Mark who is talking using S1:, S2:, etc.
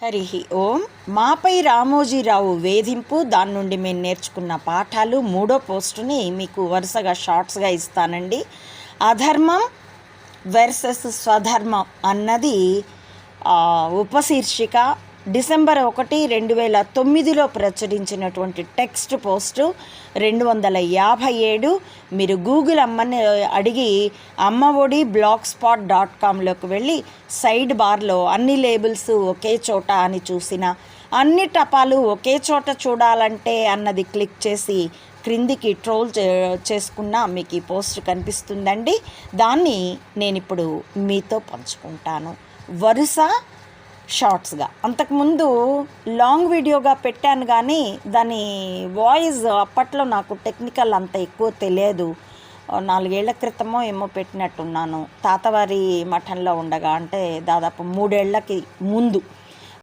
S1: హరి ఓం. మాపై రామోజీరావు వేధింపు, దాని నుండి మేము నేర్చుకున్న పాఠాలు, మూడో పోస్టుని మీకు వరుసగా షార్ట్స్గా ఇస్తానండి. అధర్మం వర్సెస్ స్వధర్మం అన్నది ఉపశీర్షిక. డిసెంబర్ 1, 2009లో ప్రచురించినటువంటి టెక్స్ట్ పోస్టు 257. మీరు గూగుల్ అమ్మని అడిగి అమ్మఒడి blogspot.comలోకి వెళ్ళి సైడ్ బార్లో అన్ని లేబుల్స్ ఒకే చోట అని చూసిన, అన్ని టపాలు ఒకే చోట చూడాలంటే అన్నది క్లిక్ చేసి క్రిందికి ట్రోల్ చేసుకున్న మీకు ఈ పోస్ట్ కనిపిస్తుందండి. దాన్ని నేను ఇప్పుడు మీతో పంచుకుంటాను వరుస షార్ట్స్గా. అంతకుముందు లాంగ్ వీడియోగా పెట్టాను, కానీ దాని వాయిస్ అప్పట్లో నాకు టెక్నికల్ అంత ఎక్కువ తెలియదు. 4 ఏళ్ల క్రితమో ఏమో పెట్టినట్టున్నాను, తాతవారి మఠంలో ఉండగా, అంటే దాదాపు 3 ఏళ్ళకి ముందు.